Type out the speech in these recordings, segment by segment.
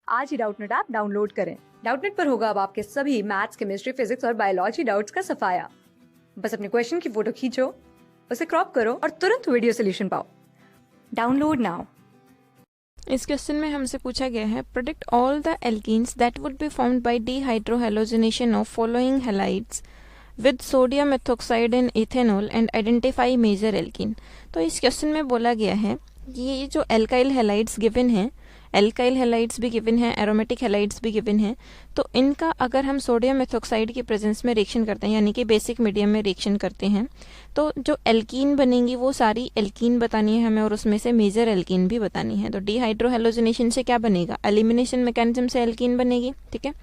आज ही Doubtnut app download करें। Doubtnut पर होगा अब आपके सभी मैथ्स, केमिस्ट्री, फिजिक्स और बायोलॉजी डाउट्स का सफाया। बस अपने क्वेश्चन की फोटो खींचो, उसे क्रॉप करो और तुरंत वीडियो सोल्यूशन पाओ। Download now. इस क्वेश्चन में हमसे पूछा गया है, product all the alkenes that would be formed by dehydrohalogenation of following halides with sodium methoxide in ethanol and identify major alkene. तो इस क्वेश्चन में बोला गया है ये जो एल्काइल हैलाइड्स गिवन हैं, एल्काइल हैलाइड्स भी गिवन हैं, एरोमेटिक हैलाइड्स भी गिवन हैं, तो इनका अगर हम सोडियम मेथॉक्साइड की प्रेजेंस में रिएक्शन करते हैं, यानी कि बेसिक मीडियम में रिएक्शन करते हैं, तो जो एल्कीन बनेंगी वो सारी एल्कीन बतानी है हमें, और उसमें से मेजर एल्कीन भी बतानी है। तो डीहाइड्रोहैलोजिनेशन से क्या बनेगा, एलिमिनेशन मैकेनिज्म से एल्कीन बनेगी। ठीक है,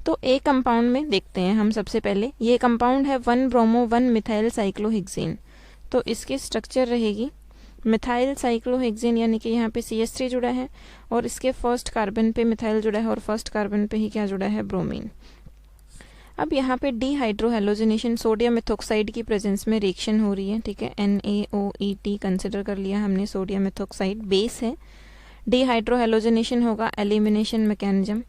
तो एक कंपाउंड में देखते हैं हम सबसे पहले। ये कंपाउंड है 1 ब्रोमो 1 मिथाइल साइक्लोहेक्सेन। तो इसकी स्ट्रक्चर रहेगी मिथाइल साइक्लोहेक्सेन, यानी कि यहाँ पे CH3 जुड़ा है और इसके फर्स्ट कार्बन पे मिथाइल जुड़ा है और फर्स्ट कार्बन पे ही क्या जुड़ा है, ब्रोमीन। अब यहाँ पे डीहाइड्रोहैलोजिनेशन सोडियम मेथॉक्साइड की प्रेजेंस में रिएक्शन हो रही है। ठीक है, NaOET कंसिडर कर लिया हमने, सोडियम मेथॉक्साइड बेस है। डीहाइड्रोहैलोजिनेशन होगा एलिमिनेशन मैकेनिज्म।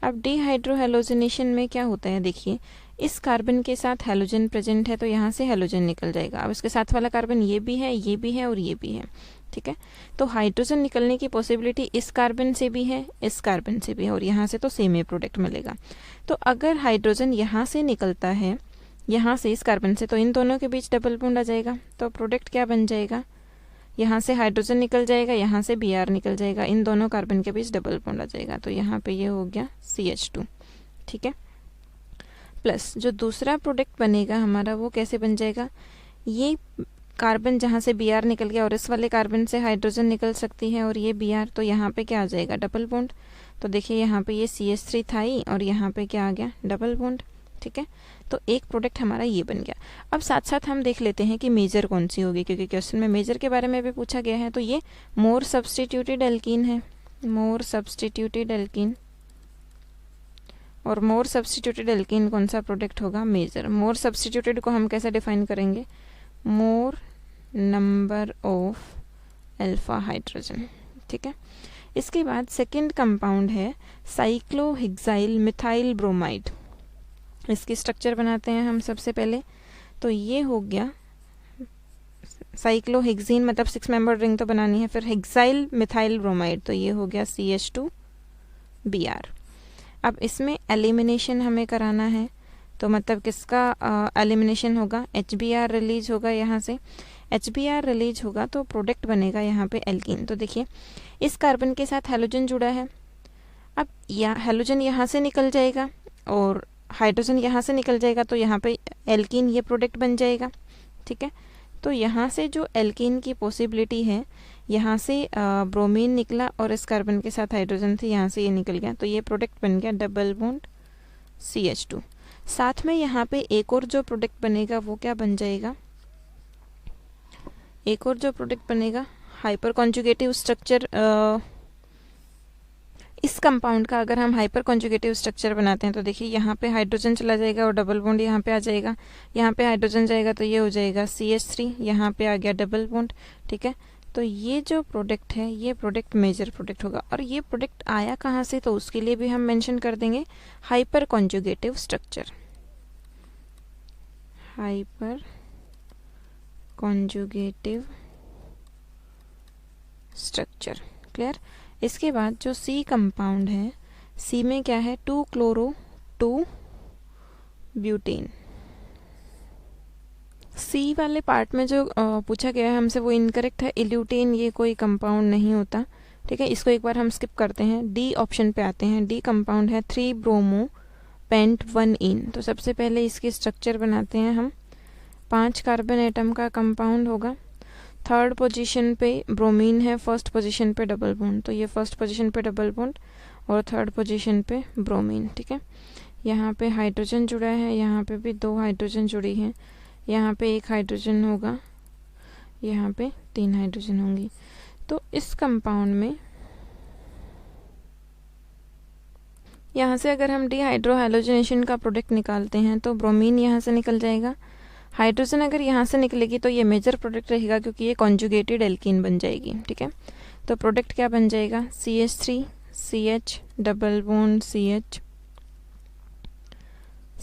अब डीहाइड्रोहैलोजिनेशन में क्या होता है, देखिए इस कार्बन के साथ हैलोजन प्रेजेंट है तो यहाँ से हैलोजन निकल जाएगा। अब इसके साथ वाला कार्बन ये भी है, ये भी है और ये भी है। ठीक है, तो हाइड्रोजन निकलने की पॉसिबिलिटी इस कार्बन से भी है, इस कार्बन से भी है, और यहाँ से तो सेम ही प्रोडक्ट मिलेगा। तो अगर हाइड्रोजन यहाँ से निकलता है, यहाँ से इस कार्बन से, तो इन दोनों के बीच डबल बॉन्ड आ जाएगा। तो प्रोडक्ट क्या बन जाएगा, यहाँ से हाइड्रोजन निकल जाएगा, यहाँ से Br निकल जाएगा, इन दोनों कार्बन के बीच डबल बॉन्ड आ जाएगा। तो यहाँ पे ये हो गया CH2। ठीक है, प्लस जो दूसरा प्रोडक्ट बनेगा हमारा वो कैसे बन जाएगा, ये कार्बन जहाँ से Br निकल गया और इस वाले कार्बन से हाइड्रोजन निकल सकती है और ये Br, तो यहाँ पे क्या आ जाएगा, डबल बॉन्ड। तो देखिए यहाँ पे ये CH3 था ही और यहाँ पे क्या आ गया, डबल बॉन्ड। ठीक है, तो एक प्रोडक्ट हमारा ये बन गया। अब साथ साथ हम देख लेते हैं कि मेजर कौन सी होगी, क्योंकि क्वेश्चन में मेजर के बारे में भी पूछा गया है। तो ये मोर सब्सटीट्यूटेड एल्कीन है, मोर सब्सटीट्यूटेड एल्कीन। और मोर सब्सटीट्यूटेड एल्कीन कौन सा प्रोडक्ट होगा, मेजर। मोर सब्सटीट्यूटेड को हम कैसे डिफाइन करेंगे, मोर नंबर ऑफ अल्फा हाइड्रोजन। ठीक है, इसके बाद सेकंड कंपाउंड है साइक्लोहेक्साइल मिथाइल ब्रोमाइड। इसकी स्ट्रक्चर बनाते हैं हम सबसे पहले। तो ये हो गया साइक्लोहेक्सीन, मतलब 6 मेंबर रिंग तो बनानी है, फिर हेक्साइल मिथाइल ब्रोमाइड, तो ये हो गया CH2Br। अब इसमें एलिमिनेशन हमें कराना है, तो मतलब किसका एलिमिनेशन होगा, HBr रिलीज होगा। यहाँ से HBr रिलीज होगा तो प्रोडक्ट बनेगा यहाँ पे एल्कीन। तो देखिए इस कार्बन के साथ हैलोजन जुड़ा है, अब हैलोजन यहाँ से निकल जाएगा और हाइड्रोजन यहाँ से निकल जाएगा, तो यहाँ पे एल्कीन ये प्रोडक्ट बन जाएगा। ठीक है, तो यहाँ से जो एल्कीन की पॉसिबिलिटी है, यहाँ से ब्रोमीन निकला और इस कार्बन के साथ हाइड्रोजन थी, यहाँ से ये निकल गया, तो ये प्रोडक्ट बन गया डबल बॉन्ड CH2। साथ में यहाँ पे एक और जो प्रोडक्ट बनेगा वो क्या बन जाएगा, एक और जो प्रोडक्ट बनेगा हाइपर कॉन्जुगेटिव स्ट्रक्चर। इस कंपाउंड का अगर हम हाइपर कॉन्जुगेटिव स्ट्रक्चर बनाते हैं तो देखिए यहाँ पे हाइड्रोजन चला जाएगा और डबल बॉन्ड यहाँ पे आ जाएगा, यहाँ पे हाइड्रोजन जाएगा तो ये हो जाएगा CH3, यहाँ पे आ गया डबल बॉन्ड। ठीक है, तो ये जो प्रोडक्ट है ये प्रोडक्ट मेजर प्रोडक्ट होगा। और ये प्रोडक्ट आया कहाँ से, तो उसके लिए भी हम मेंशन कर देंगे hyper conjugative structure, hyper conjugative structure. Clear. इसके बाद जो C कंपाउंड है, C में क्या है, 2-chloro-2 ब्यूटेन। C वाले पार्ट में जो पूछा गया है हमसे वो इनकरेक्ट है, इल्यूटेन ये कोई कंपाउंड नहीं होता। ठीक है, इसको एक बार हम स्किप करते हैं, D ऑप्शन पे आते हैं। D कंपाउंड है 3 ब्रोमो पेंट 1 इन। तो सबसे पहले इसकी स्ट्रक्चर बनाते हैं हम। 5 कार्बन एटम का कंपाउंड होगा, थर्ड पोजीशन पे ब्रोमीन है, फर्स्ट पोजीशन पे डबल बॉन्ड, तो ये फर्स्ट पोजीशन पे डबल बॉन्ड और थर्ड पोजीशन पे ब्रोमीन। ठीक है, यहाँ पे हाइड्रोजन जुड़ा है, यहाँ पे भी 2 हाइड्रोजन जुड़ी हैं, यहाँ पे 1 हाइड्रोजन होगा, यहाँ पे 3 हाइड्रोजन होंगी। तो इस कंपाउंड में यहाँ से अगर हम डीहाइड्रोहैलोजिनेशन का प्रोडक्ट निकालते हैं तो ब्रोमीन यहाँ से निकल जाएगा, हाइड्रोजन अगर यहाँ से निकलेगी तो ये मेजर प्रोडक्ट रहेगा क्योंकि ये कॉन्जुगेटेड एल्कीन बन जाएगी। ठीक है, तो प्रोडक्ट क्या बन जाएगा, CH3 CH double bond CH,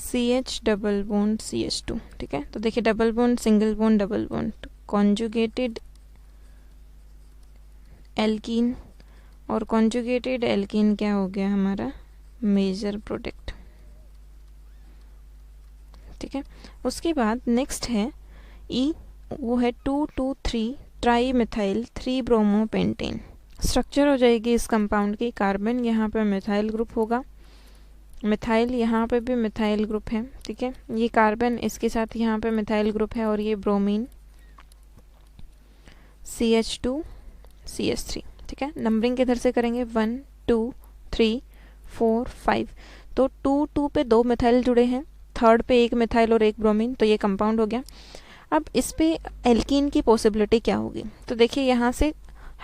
CH double bond CH2, ठीक है। तो देखिए double bond, single bond, double bond, conjugated alkene, और कॉन्जुगेटेड एल्कीन क्या हो गया हमारा, मेजर प्रोडक्ट, ठीक है। उसके बाद नेक्स्ट है ई, वो है 2,2,3 tri methyl 3 bromo pentane. Structure हो जाएगी इस कंपाउंड की, कार्बन यहाँ पे मिथाइल ग्रुप होगा, मिथाइल यहाँ पे भी मिथाइल ग्रुप है, ठीक है। ये कार्बन, इसके साथ यहाँ पे मिथाइल ग्रुप है, और ये ब्रोमीन CH2 CH3, ठीक है। नंबरिंग किधर से करेंगे, 1 2 3 4 5, तो 2 पे 2 मिथाइल जुड़े हैं, थर्ड पे 1 मिथाइल और 1 ब्रोमीन, तो ये कंपाउंड हो गया। अब इस पे एल्कीन की पॉसिबिलिटी क्या होगी, तो देखिए यहाँ से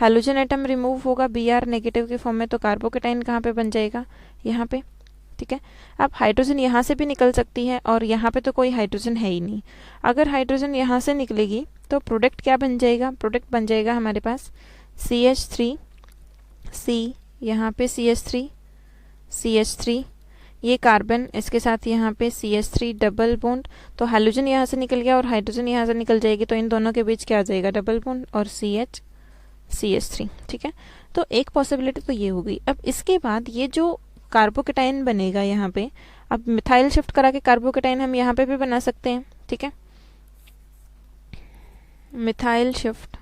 हैलोजन एटम रिमूव होगा Br नेगेटिव के फॉर्म में, तो कार्बोकेटाइन कहाँ पे बन जाएगा, यहाँ पे, ठीक है। अब हाइड्रोजन यहाँ से भी निकल सकती है, और यहाँ पे तो कोई हाइड्रोजन है ही नहीं। अगर हाइड्रोजन यहाँ से निकलेगी तो प्रोडक्ट क्या बन जाएगा, प्रोडक्ट बन जाएगा हमारे पास CH3 C, यहाँ पे CH3 CH3, ये कार्बन, इसके साथ यहाँ पे CH3 डबल बॉन्ड, तो हाइड्रोजन यहाँ से निकल गया और हाइड्रोजन यहाँ से निकल जाएगी, तो इन दोनों के बीच क्या आ जाएगा, डबल बॉन्ड और CH3, ठीक है। तो एक पॉसिबिलिटी तो ये होगी। अब इसके बाद ये जो कार्बोकेटाइन बनेगा यहाँ पे, अब मिथाइल शिफ्ट करा के कार्बोकेटाइन हम यहाँ पे भी बना सकते हैं, ठीक है। मिथाइल शिफ्ट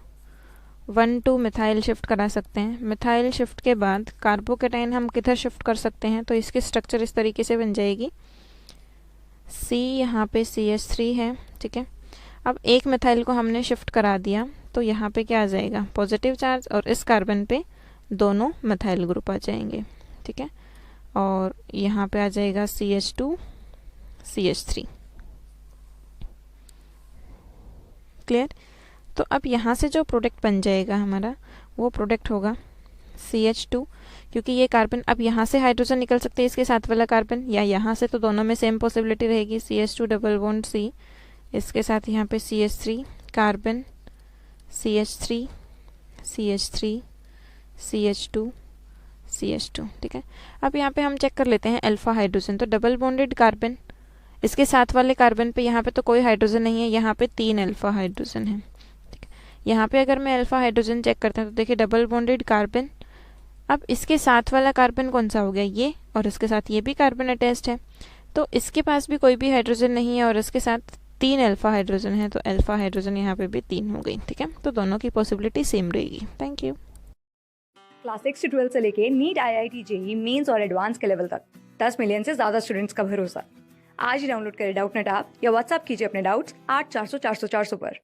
1 2 मिथाइल शिफ्ट करा सकते हैं। मिथाइल शिफ्ट के बाद कार्बोकेटाइन हम किधर शिफ्ट कर सकते हैं, तो इसकी स्ट्रक्चर इस तरीके से बन जाएगी, C यहाँ पे CH3 है, ठीक है। अब एक मिथाइल को हमने शिफ्ट करा दिया, तो यहाँ पे क्या आ जाएगा, पॉजिटिव चार्ज, और इस कार्बन पे दोनों मिथाइल ग्रुप आ जाएंगे, ठीक है। और यहाँ पे आ जाएगा CH2 CH3, क्लियर। तो अब यहाँ से जो प्रोडक्ट बन जाएगा हमारा, वो प्रोडक्ट होगा CH2, क्योंकि ये कार्बन, अब यहाँ से हाइड्रोजन निकल सकते हैं इसके साथ वाला कार्बन, या यहाँ से, तो दोनों में सेम पॉसिबिलिटी रहेगी, CH2 डबल बॉन्ड C, इसके साथ यहाँ पे CH3 carbon, CH3 CH3 CH2 CH2, ठीक है। अब यहाँ पे हम चेक कर लेते हैं अल्फा हाइड्रोजन, तो डबल बॉन्डेड कार्बन, इसके साथ वाले कार्बन पे यहाँ पे तो कोई हाइड्रोजन नहीं है, यहाँ पे 3 अल्फा हाइड्रोजन है, ठीक है। यहाँ पे अगर मैं अल्फा हाइड्रोजन चेक करते हैं तो देखिए डबल बॉन्डेड कार्बन, अब इसके साथ वाला कार्बन कौन सा हो गया, ये, और इसके साथ ये भी कार्बन अटैच्ड है, तो इसके पास भी कोई भी हाइड्रोजन नहीं है, और इसके साथ 3 अल्फा हाइड्रोजन है, तो अल्फा हाइड्रोजन यहाँ पे भी 3 हो गई, ठीक है। तो दोनों की पॉसिबिलिटी सेम रहेगी। Thank you. क्लास 6 से 12 से लेके नीट, IIT, JEE मेंस और एडवांस के लेवल तक 10 मिलियन से ज्यादा स्टूडेंट्स का भरोसा। आज ही डाउनलोड करें डाउटनेट ऐप या व्हाट्सएप कीजिए अपने डाउट्स 8400 400 400 पर।